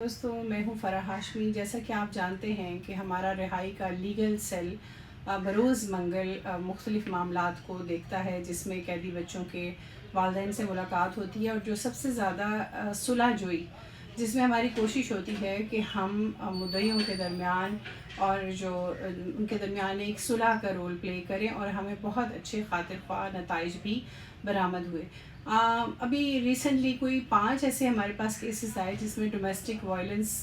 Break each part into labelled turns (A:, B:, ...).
A: دوستوں، میں ہوں فرح ہاشمی۔ جیسا کہ آپ جانتے ہیں کہ ہمارا رہائی کا لیگل سیل بروز منگل مختلف معاملات کو دیکھتا ہے، جس میں قیدی بچوں کے والدین سے ملاقات ہوتی ہے، اور جو سب سے زیادہ صلح جوئی، جس میں ہماری کوشش ہوتی ہے کہ ہم مدعیوں کے درمیان اور جو ان کے درمیان ایک صلح کا رول پلے کریں، اور ہمیں بہت اچھے خاطر خواہ نتائج بھی برآمد ہوئے۔ ابھی ریسنٹلی کوئی 5 ایسے ہمارے پاس کیسز آئے جس میں ڈومیسٹک وائلنس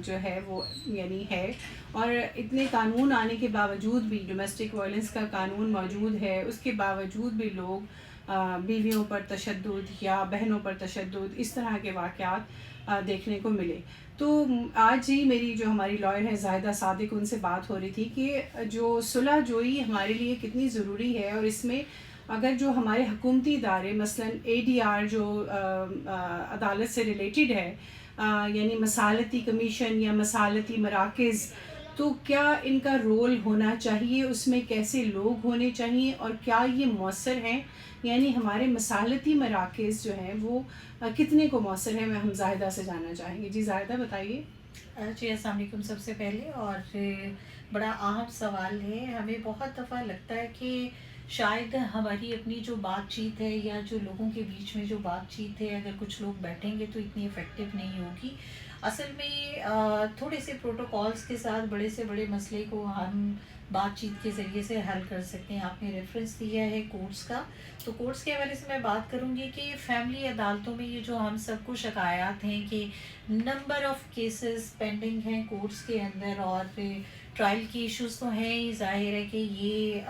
A: جو ہے وہ یعنی ہے، اور اتنے قانون آنے کے باوجود بھی، ڈومیسٹک وائلنس کا قانون موجود ہے، اس کے باوجود بھی لوگ بیویوں پر تشدد یا بہنوں پر تشدد، اس طرح کے واقعات دیکھنے کو ملے۔ تو آج ہی میری جو ہماری لائر ہے زاہدہ صادق، ان سے بات ہو رہی تھی کہ جو صلح جوئی ہمارے لیے کتنی ضروری ہے، اور اس میں اگر جو ہمارے حکومتی ادارے مثلاً ADR جو عدالت سے ریلیٹڈ ہے، یعنی مصالحتی کمیشن یا مصالحتی مراکز، تو کیا ان کا رول ہونا چاہیے، اس میں کیسے لوگ ہونے چاہیے، اور کیا یہ مؤثر ہیں؟ یعنی ہمارے مصالحتی مراکز جو ہیں وہ کتنے کو مؤثر ہیں، میں ہم زاہدہ سے جاننا چاہیں گے۔ جی زاہدہ بتائیے۔
B: جی السلام علیکم سب سے پہلے، اور بڑا اہم سوال ہے۔ ہمیں بہت دفعہ لگتا ہے کہ شاید ہماری اپنی جو بات چیت ہے یا جو لوگوں کے بیچ میں جو بات چیت ہے، اگر کچھ لوگ بیٹھیں گے تو اتنی افیکٹو نہیں ہوگی۔ اصل میں تھوڑے سے پروٹوکالز کے ساتھ بڑے سے بڑے مسئلے کو ہم بات چیت کے ذریعے سے حل کر سکتے ہیں۔ آپ نے ریفرنس دیا ہے کورٹس کا، تو کورٹس کے حوالے سے میں بات کروں گی کہ فیملی عدالتوں میں یہ جو ہم سب کو شکایات ہیں کہ نمبر آف کیسز پینڈنگ ہیں کورٹس کے اندر، اور ٹرائل کی ایشوز تو ہیں ہی، ظاہر ہے کہ یہ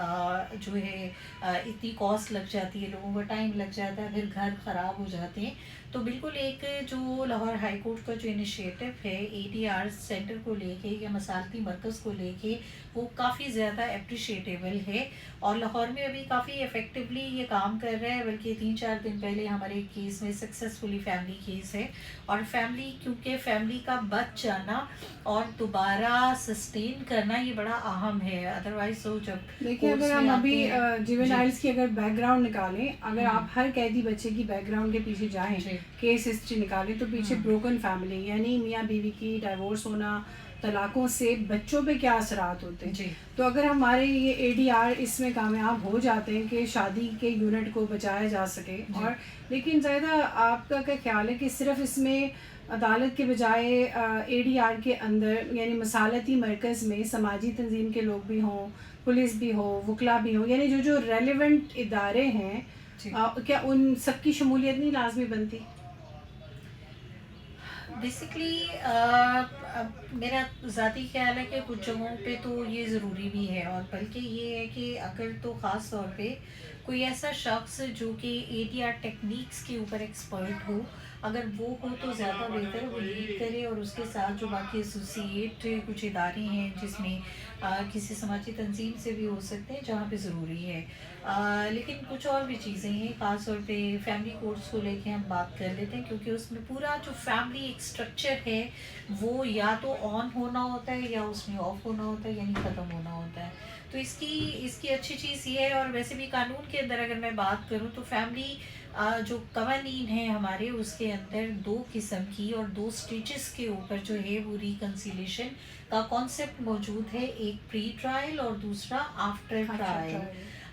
B: جو ہے اتنی کاسٹ لگ جاتی ہے، لوگوں کا ٹائم لگ جاتا ہے، پھر گھر خراب ہو جاتے ہیں۔ تو بالکل ایک جو لاہور ہائی کورٹ کا جو انیشیٹو ہے ADR سینٹر کو لے کے یا مصالحتی مرکز کو لے کے، وہ کافی زیادہ اپریشیٹیبل ہے، اور لاہور میں ابھی کافی افیکٹولی یہ کام کر رہا ہے۔ بلکہ 3-4 دن پہلے ہمارے کیس میں سکسیزفلی فیملی کیس ہے، اور فیملی کیونکہ فیملی کا بچ جانا اور دوبارہ سسٹین کرنا یہ بڑا اہم ہے۔ ادروائز تو جب
A: دیکھیں، اگر
B: کورٹس میں
A: ہم ابھی
B: آتے ہیں
A: جیونائلز کی اگر بیک گراؤنڈ نکالیں، اگر
B: ہوں،
A: آپ ہر قیدی بچے کی بیک گراؤنڈ کے پیچھے جائیں،
B: جی
A: کیس ہسٹری نکالیں، تو پیچھے
B: ہوں،
A: بروکن فیملی، یعنی میاں بیوی کی ڈائیورس ہونا، طلاقوں سے بچوں پہ کیا اثرات ہوتے ہیں۔
B: جی
A: تو اگر ہمارے یہ ADR اس میں کامیاب ہو جاتے ہیں کہ شادی کے یونٹ کو بچایا جا سکے،
B: جی
A: اور لیکن زیادہ آپ کا کیا خیال ہے کہ صرف اس میں عدالت کے بجائے ADR کے اندر یعنی مصالحتی مرکز میں سماجی تنظیم کے لوگ بھی ہوں، پولیس بھی ہو، وکلا بھی ہو، یعنی جو ریلیونٹ ادارے ہیں،
B: جی
A: کیا ان سب کی شمولیت نہیں لازمی بنتی؟
B: بیسکلی میرا ذاتی خیال ہے کہ کچھ جگہوں پہ تو یہ ضروری بھی ہے، اور بلکہ یہ ہے کہ اگر تو خاص طور پہ کوئی ایسا شخص جو کہ ADR ٹیکنیکس کے اوپر ایکسپرٹ ہو، اگر وہ ہو تو زیادہ بہتر، وہ لیڈ کرے، اور اس کے ساتھ جو باقی ایسوسیٹ کچھ ادارے ہیں جس میں کسی سماجی تنظیم سے بھی ہو سکتے ہیں جہاں پہ ضروری ہے۔ لیکن کچھ اور بھی چیزیں ہیں، خاص طور پہ فیملی کورٹس کو لے کے ہم بات کر لیتے ہیں، کیونکہ اس میں پورا جو فیملی ایک اسٹرکچر ہے وہ یا تو آن ہونا ہوتا ہے یا اس میں آف ہونا ہوتا ہے، یعنی ختم ہونا ہوتا ہے۔ تو اس کی اچھی چیز یہ ہے، اور ویسے بھی قانون کے اندر اگر میں بات کروں تو فیملی جو قوانین ہیں ہمارے، اس کے اندر 2 قسم کی اور 2 سٹیجز کے اوپر جو ہے وہ ریکنسیلیشن کا کانسیپٹ موجود ہے، ایک پری ٹرائل اور دوسرا آفٹر ٹرائل۔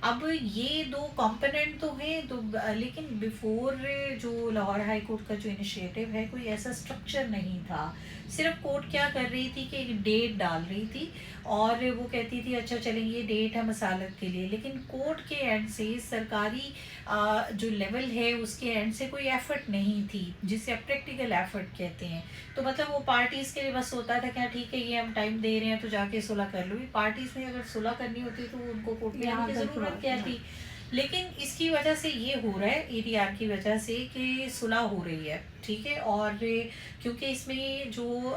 B: اب یہ 2 کمپوننٹ تو ہیں تو، لیکن بیفور جو لاہور ہائی کورٹ کا جو انیشیٹو ہے کوئی ایسا اسٹرکچر نہیں تھا۔ صرف کورٹ کیا کر رہی تھی کہ ایک ڈیٹ ڈال رہی تھی، اور وہ کہتی تھی اچھا چلیں یہ ڈیٹ ہے مصالحت کے لیے، لیکن کورٹ کے اینڈ سے سرکاری جو لیول ہے اس کے اینڈ سے کوئی ایفرٹ نہیں تھی، جسے پریکٹیکل ایفرٹ کہتے ہیں۔ تو مطلب وہ پارٹیز کے لیے بس ہوتا تھا کہ ٹھیک ہے یہ ہم ٹائم دے رہے ہیں تو جا کے صلح کر لو۔ پارٹیز میں اگر صلح کرنی ہوتی تو ان کو کورٹ میں آنے کی ضرورت کیا تھی؟ لیکن اس کی وجہ سے یہ ہو رہا ہے ADR کی وجہ سے کہ صلح ہو رہی ہے، ٹھیک ہے، اور کیونکہ اس میں جو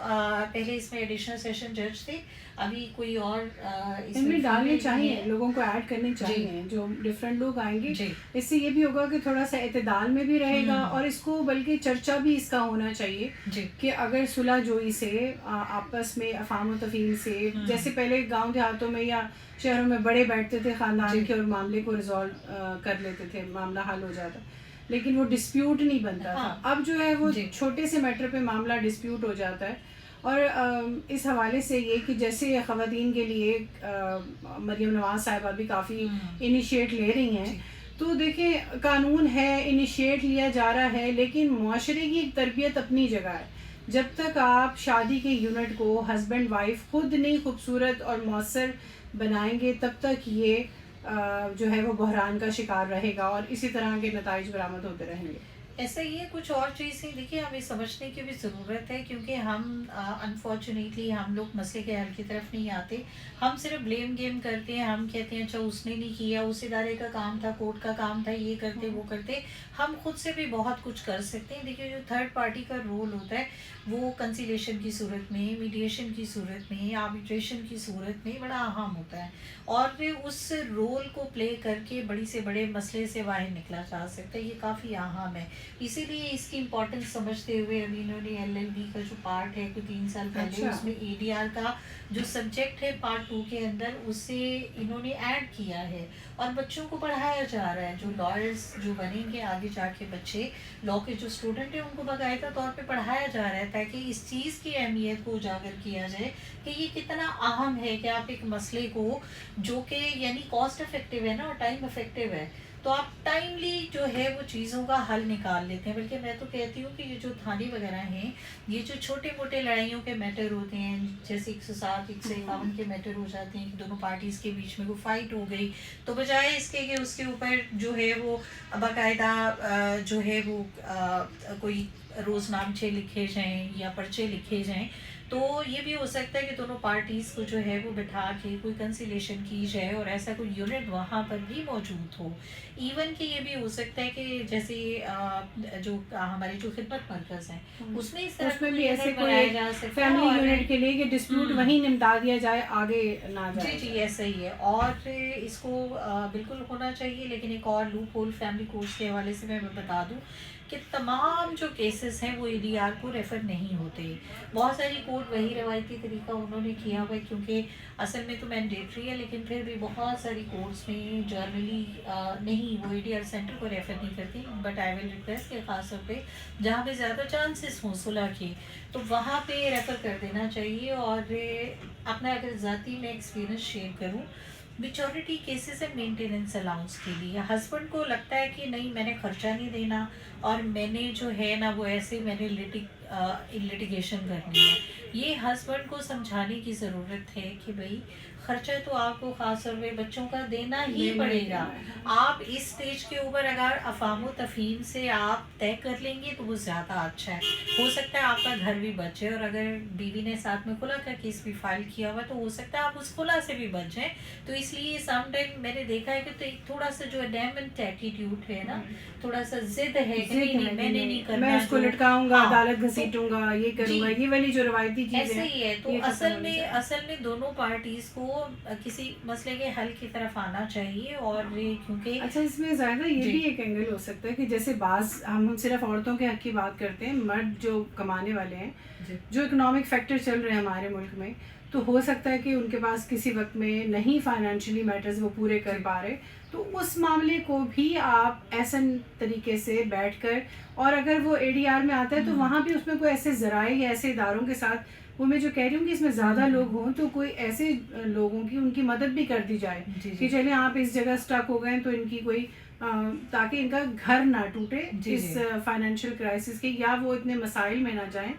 B: پہلے اس میں ایڈیشنل سیشن جج تھے، ابھی کوئی اور اس
A: ان میں ڈالنے
B: فیمیل بھی
A: چاہیے،
B: ہیں۔
A: لوگوں کو ایڈ کرنے
B: جی
A: چاہیے، جو ڈفرینٹ لوگ آئیں گے،
B: جی
A: اس سے یہ بھی ہوگا کہ تھوڑا سا اعتدال میں بھی رہے گا،
B: ہوں
A: اور اس کو بلکہ چرچا بھی اس کا ہونا چاہیے
B: جی
A: کہ اگر صلح جوئی سے آپس میں افہام و تفہیم سے،
B: ہوں
A: جیسے پہلے گاؤں دیہاتوں میں یا شہروں میں بڑے بیٹھتے تھے خاندان
B: جی
A: کے اور معاملے کو ریزالو کر لیتے تھے، معاملہ حل ہو جاتا، لیکن وہ ڈسپیوٹ نہیں بنتا تھا. اب جو ہے وہ
B: جی
A: چھوٹے سے میٹر پہ معاملہ ڈسپیوٹ ہو جاتا ہے. اور اس حوالے سے یہ کہ جیسے خواتین کے لیے مریم نواز صاحبہ بھی کافی انیشیٹ لے رہی ہیں,
B: جی
A: تو دیکھیں قانون ہے, انیشیٹ لیا جا رہا ہے, لیکن معاشرے کی ایک تربیت اپنی جگہ ہے. جب تک آپ شادی کے یونٹ کو ہسبینڈ وائف خود نہیں خوبصورت اور مؤثر بنائیں گے, تب تک یہ جو ہے وہ بحران کا شکار رہے گا اور اسی طرح کے نتائج برآمد ہوتے رہیں گے.
B: ایسا ہی ہے. کچھ اور چیزیں دیکھیے ہمیں سمجھنے کی بھی ضرورت ہے, کیونکہ ہم انفارچونیٹلی ہم لوگ مسئلے کے حل کی طرف نہیں آتے. ہم صرف بلیم گیم کرتے ہیں, ہم کہتے ہیں اچھا اس نے نہیں کیا, اس ادارے کا کام تھا, کورٹ کا کام تھا, یہ کرتے وہ کرتے. ہم خود سے بھی بہت کچھ کر سکتے ہیں. دیکھیے جو تھرڈ پارٹی کا رول ہوتا ہے وہ کنسیلیشن کی صورت میں, میڈیشن کی صورت میں, آربیٹریشن کی صورت میں بڑا اہم ہوتا ہے, اور پھر اس رول کو پلے کر کے بڑی سے بڑے مسئلے سے باہر نکلا جا سکتا ہے. یہ کافی اہم ہے. اسی لیے اس کی امپورٹنس سمجھتے ہوئے ابھی انہوں نے LLB کا جو پارٹ ہے کوئی 3 سال پہلے اس میں ADR کا جو سبجیکٹ ہے پارٹ 2 کے اندر اسے انہوں نے ایڈ کیا ہے, اور بچوں کو پڑھایا جا رہا ہے. جو لائرس جو بنیں گے آگے جا کے بچے, لا کے جو اسٹوڈنٹ ہیں ان کو باقاعدہ طور پہ پڑھایا جا رہا ہے تاکہ اس چیز کی اہمیت کو اجاگر کیا جائے کہ یہ کتنا اہم ہے کہ آپ ایک مسئلے کو جو کہ یعنی کاسٹ افیکٹو ہے نا اور ٹائم افیکٹو ہے, تو آپ ٹائملی جو ہے وہ چیزوں کا حل نکال لیتے ہیں. بلکہ میں تو کہتی ہوں کہ یہ جو تھانے وغیرہ ہیں, یہ جو چھوٹے موٹے لڑائیوں کے میٹر ہوتے ہیں, جیسے 107 151 کے میٹر ہو جاتے ہیں کہ دونوں پارٹیز کے بیچ میں کوئی فائٹ ہو گئی, تو بجائے اس کے کہ اس کے اوپر جو ہے وہ باقاعدہ جو ہے وہ کوئی روز نامچے لکھے جائیں یا پرچے لکھے جائیں, تو یہ بھی ہو سکتا ہے کہ دونوں پارٹیز کو جو ہے وہ بٹھا کے کوئی کنسیلیشن کی جائے اور ایسا کوئی یونٹ وہاں پر بھی موجود ہو. ایون کہ یہ بھی ہو سکتا ہے کہ جیسے جو ہمارے جو خدمت مرکز ہیں اس میں اس طرح
A: بھی ایسے
B: بنایا
A: کوئی
B: جا سکتا ہے
A: فیملی
B: اور
A: یونٹ کے لیے کہ ڈسپیوٹ وہیں نمٹا دیا جائے, آگے نہ جائے.
B: جی ایسا ہی ہے. اور اس کو بالکل ہونا چاہیے. لیکن ایک اور لوپ ہول فیملی کورٹس کے حوالے سے میں بتا دوں کہ تمام جو کیسز ہیں وہ ADR کو ریفر نہیں ہوتے. بہت ساری کورٹ وہی روایتی طریقہ انہوں نے کیا ہوا ہے, کیونکہ اصل میں تو مینڈیٹری ہے, لیکن پھر بھی بہت ساری کورٹس میں جنرلی نہیں وہ ADR سینٹر کو ریفر نہیں کرتی. بٹ آئی ول ریکویسٹ کہ خاص طور پہ جہاں پہ زیادہ چانسز ہوں صلح کے, تو وہاں پہ ریفر کر دینا چاہیے. اور اپنا اگر ذاتی میں ایکسپیرینس شیئر کروں, میچورٹی کیسز ہے مینٹیننس الاؤنس کے لیے, ہسبینڈ کو لگتا ہے کہ نہیں میں نے خرچہ نہیں دینا اور میں نے جو ہے نا وہ ایسے میں نے لیٹیگیشن کرنی ہے. یہ ہسبینڈ کو سمجھانے کی ضرورت ہے کہ بھائی خرچہ تو آپ کو خاص طور پہ بچوں کا دینا ہی پڑے گا. آپ اس اسٹیج کے اوپر اگر افہام و تفہیم سے آپ طے کر لیں گے تو وہ زیادہ اچھا ہے. ہو سکتا ہے آپ کا گھر بھی بچے, اور اگر بیوی نے ساتھ میں خلا کا کیس بھی فائل کیا ہوا تو ہو سکتا ہے آپ اس خلا سے بھی بچ جائیں. تو اس لیے سم ٹائم میں نے دیکھا ہے کہ ایک تھوڑا سا جو ڈیمنٹ ایٹیٹیوڈ ہے نا, تھوڑا سا ضد ہے کہ نہیں میں نے نہیں کرنا,
A: میں اس کو لٹکاؤں گا, عدالت گھسیٹوں گا, یہ کروں گا, یہ والی جو روایتی چیز
B: ایسے ہی ہے. تو اصل میں دونوں پارٹیز کو کسی مسئلے کے حل کی طرف آنا چاہیے. اور کیونکہ
A: اچھا اس میں زیادہ یہ بھی ایک اینگل ہو سکتا ہے کہ جیسے بعض ہم صرف عورتوں کے حق کی بات کرتے ہیں, مرد جو کمانے والے ہیں, جو اکنامک فیکٹر چل رہے ہیں ہمارے ملک میں, تو ہو سکتا ہے کہ ان کے پاس کسی وقت میں نہیں فائنینشلی میٹرز وہ پورے کر پا رہے, تو اس معاملے کو بھی آپ ایسن طریقے سے بیٹھ کر, اور اگر وہ ADR میں آتا ہے تو وہاں بھی اس میں کوئی ایسے ذرائع یا ایسے اداروں کے ساتھ, وہ میں جو کہہ رہی ہوں کہ اس میں زیادہ لوگ ہوں تو کوئی ایسے لوگوں کی ان کی مدد بھی کر دی جائے کہ چلیں آپ اس جگہ اسٹک ہو گئے تو ان کی کوئی تاکہ ان کا گھر نہ ٹوٹے اس فائنینشیل کرائسس کے, یا وہ اتنے مسائل میں نہ جائیں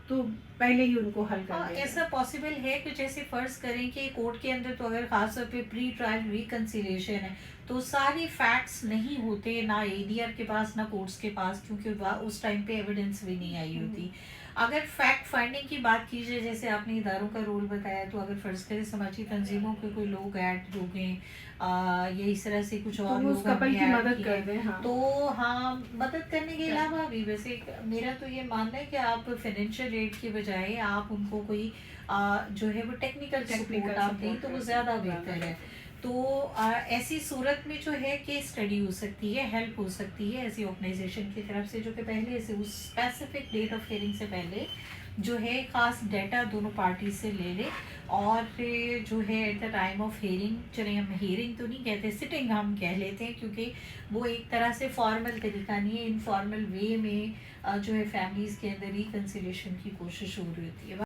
A: تو پہلے ہی ان کو حل کر دیں.
B: ایسا پاسبل ہے کہ جیسے فرض کریں کہ کورٹ کے اندر تو اگر خاص طور پہ پری ٹرائل ریکنسیلیشن ہے تو ساری فیکٹس نہیں ہوتے, نہ ADR کے پاس نہ کورٹس کے پاس, کیونکہ اس ٹائم پہ ایویڈنس بھی نہیں آئی ہوتی. اگر فیکٹ فائنڈنگ کی بات کی جائے, جیسے آپ نے اداروں کا رول بتایا, تو اگر فرض کریں سماجی تنظیموں کے کوئی لوگ ایڈ ہو گئے یا اس طرح سے کچھ اور لوگ
A: کپل کی مدد کر دیں,
B: تو ہاں مدد کرنے کے علاوہ بھی ویسے میرا تو یہ ماننا ہے کہ آپ فائنینشیل ایڈ کے بجائے آپ ان کو کوئی جو ہے وہ ٹیکنیکل سپورٹ آپ دیں تو وہ زیادہ بہتر ہے. تو ایسی صورت میں جو ہے کہ اسٹڈی ہو سکتی ہے, ہیلپ ہو سکتی ہے ایسی آرگنائزیشن کی طرف سے جو کہ پہلے سے اس اسپیسیفک ڈیٹ آف ہیئرنگ سے پہلے جو ہے خاص ڈیٹا دونوں پارٹی سے لے لے، اور جو ہے at the time of hearing, چلیں ہم ہیئرنگ تو نہیں کہتے، سٹنگ ہم کہہ لیتے ہیں، کیونکہ وہ ایک طرح سے فارمل طریقہ نہیں ہے، انفارمل وے میں جو ہے فیملیز کے اندر ریکنسیلیشن کی کوشش ہو رہی ہوتی ہے.